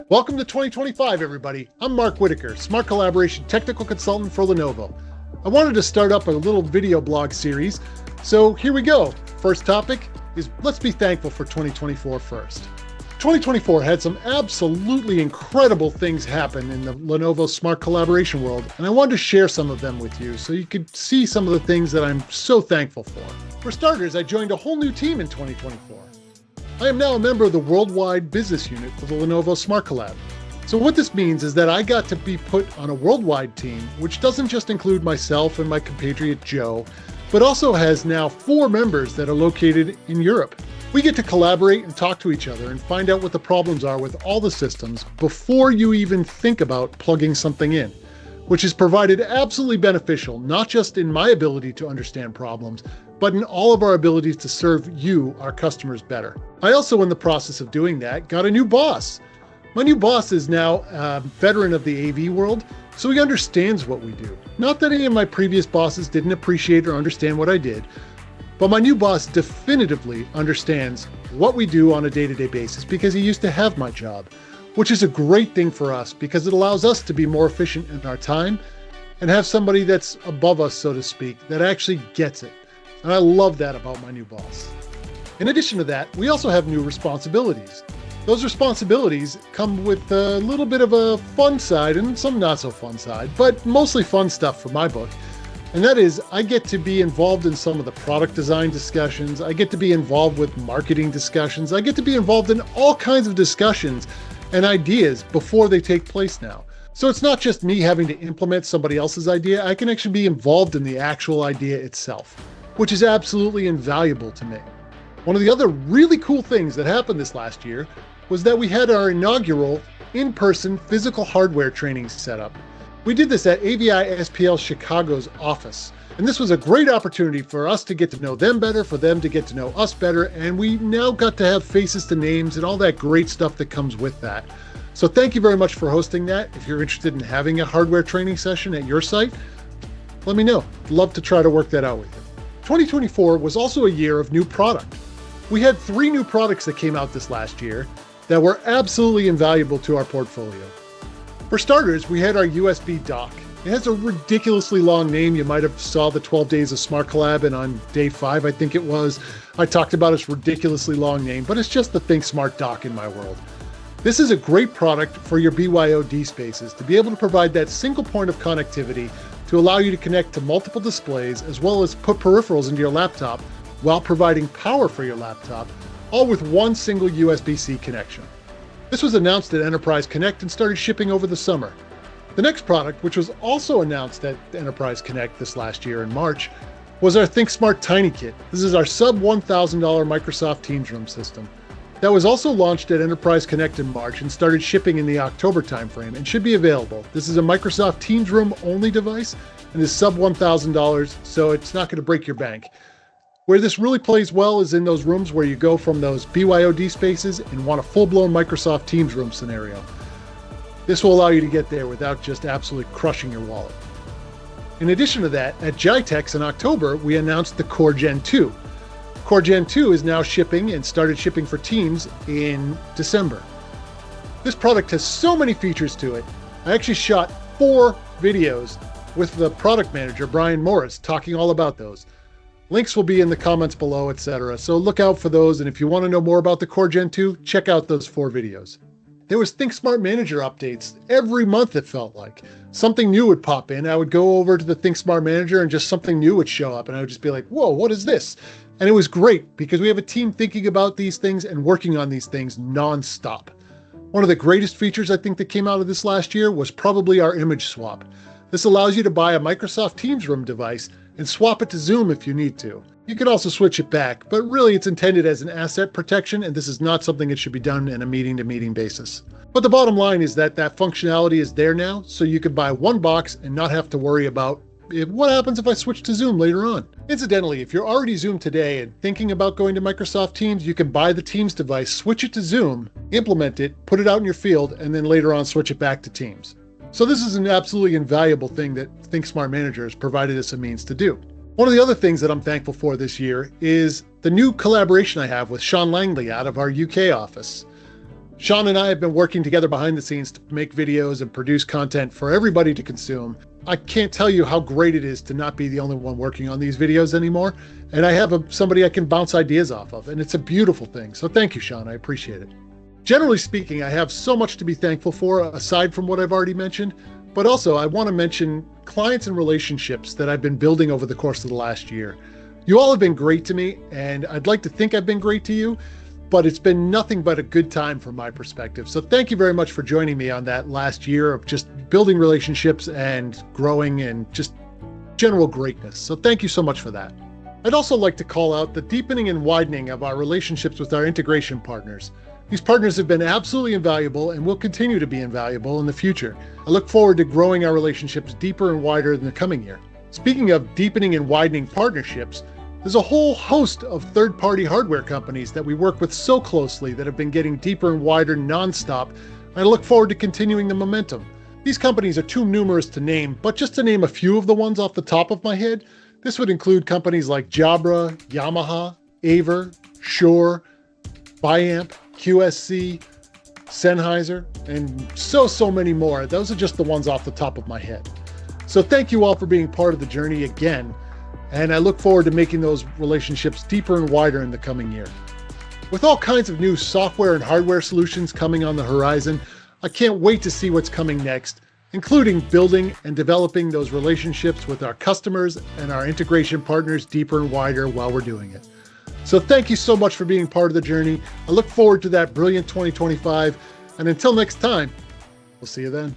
Welcome to 2025, everybody. I'm Mark Whitaker, Smart Collaboration Technical Consultant for Lenovo. I wanted to start up a little video blog series, so here we go. First topic is let's be thankful for 2024 first. 2024 had some absolutely incredible things happen in the Lenovo Smart Collaboration world, and I wanted to share some of them with you so you could see some of the things that I'm so thankful for. For starters, I joined a whole new team in 2024. I am now a member of the worldwide business unit for the Lenovo Smart Collab. So what this means is that I got to be put on a worldwide team, which doesn't just include myself and my compatriot Joe, but also has now 4 members that are located in Europe. We get to collaborate and talk to each other and find out what the problems are with all the systems before you even think about plugging something in, which is provided absolutely beneficial, not just in my ability to understand problems, but in all of our abilities to serve you, our customers, better. I also, in the process of doing that, got a new boss. My new boss is now a veteran of the AV world, so he understands what we do. Not that any of my previous bosses didn't appreciate or understand what I did, but my new boss definitively understands what we do on a day-to-day basis because he used to have my job, which is a great thing for us because it allows us to be more efficient in our time and have somebody that's above us, so to speak, that actually gets it. And I love that about my new boss. In addition to that, we also have new responsibilities. Those responsibilities come with a little bit of a fun side and some not so fun side, but mostly fun stuff for my book. And that is, I get to be involved in some of the product design discussions. I get to be involved with marketing discussions. I get to be involved in all kinds of discussions and ideas before they take place now. So it's not just me having to implement somebody else's idea. I can actually be involved in the actual idea itself, which is absolutely invaluable to me. One of the other really cool things that happened this last year was that we had our inaugural in-person physical hardware training set up. We did this at AVI SPL Chicago's office, and this was a great opportunity for us to get to know them better, for them to get to know us better, and we now got to have faces to names and all that great stuff that comes with that. So thank you very much for hosting that. If you're interested in having a hardware training session at your site, let me know. I'd love to try to work that out with you. 2024 was also a year of new product. We had 3 new products that came out this last year that were absolutely invaluable to our portfolio. For starters, we had our USB dock. It has a ridiculously long name. You might have saw the 12 Days of Smart Collab, and on day 5, I think it was, I talked about its ridiculously long name, but it's just the Think Smart dock in my world. This is a great product for your BYOD spaces to be able to provide that single point of connectivity to allow you to connect to multiple displays as well as put peripherals into your laptop while providing power for your laptop, all with one single USB-C connection. This was announced at Enterprise Connect and started shipping over the summer. The next product, which was also announced at Enterprise Connect this last year in March, was our ThinkSmart Tiny Kit. This is our sub $1,000 Microsoft Teams room system. That was also launched at Enterprise Connect in March and started shipping in the October timeframe and should be available. This is a Microsoft Teams room only device and is sub $1,000, so it's not going to break your bank. Where this really plays well is in those rooms where you go from those BYOD spaces and want a full-blown Microsoft Teams room scenario. This will allow you to get there without just absolutely crushing your wallet. In addition to that, at GITEX in October, we announced the Core Gen 2. Core Gen 2 is now shipping and started shipping for Teams in December. This product has so many features to it. I actually shot 4 videos with the product manager, Brian Morris, talking all about those. Links will be in the comments below, etc. So look out for those, and if you want to know more about the Core Gen 2, check out those 4 videos. There was ThinkSmart Manager updates every month, it felt like. Something new would pop in. I would go over to the ThinkSmart Manager and just something new would show up, and I would just be like, whoa, what is this? And it was great because we have a team thinking about these things and working on these things non-stop. One of the greatest features I think that came out of this last year was probably our image swap. This allows you to buy a Microsoft Teams room device and swap it to Zoom if you need to. You can also switch it back, but really it's intended as an asset protection, and this is not something that should be done in a meeting-to-meeting basis. But the bottom line is that that functionality is there now, so you can buy one box and not have to worry about what happens if I switch to Zoom later on. Incidentally, if you're already Zoom today and thinking about going to Microsoft Teams, you can buy the Teams device, switch it to Zoom, implement it, put it out in your field, and then later on switch it back to Teams. So this is an absolutely invaluable thing that ThinkSmart Manager has provided us a means to do. One of the other things that I'm thankful for this year is the new collaboration I have with Sean Langley out of our UK office. Sean and I have been working together behind the scenes to make videos and produce content for everybody to consume. I can't tell you how great it is to not be the only one working on these videos anymore. And I have somebody I can bounce ideas off of, and it's a beautiful thing. So thank you, Sean. I appreciate it. Generally speaking, I have so much to be thankful for, aside from what I've already mentioned, but also I want to mention clients and relationships that I've been building over the course of the last year. You all have been great to me, and I'd like to think I've been great to you, but it's been nothing but a good time from my perspective. So thank you very much for joining me on that last year of just building relationships and growing and just general greatness. So thank you so much for that. I'd also like to call out the deepening and widening of our relationships with our integration partners. These partners have been absolutely invaluable and will continue to be invaluable in the future. I look forward to growing our relationships deeper and wider in the coming year. Speaking of deepening and widening partnerships, there's a whole host of third-party hardware companies that we work with so closely that have been getting deeper and wider nonstop, and I look forward to continuing the momentum. These companies are too numerous to name, but just to name a few of the ones off the top of my head, this would include companies like Jabra, Yamaha, Aver, Shure, Biamp, QSC, Sennheiser, and so many more. Those are just the ones off the top of my head. So thank you all for being part of the journey again. And I look forward to making those relationships deeper and wider in the coming year. With all kinds of new software and hardware solutions coming on the horizon, I can't wait to see what's coming next, including building and developing those relationships with our customers and our integration partners deeper and wider while we're doing it. So thank you so much for being part of the journey. I look forward to that brilliant 2025. And until next time, we'll see you then.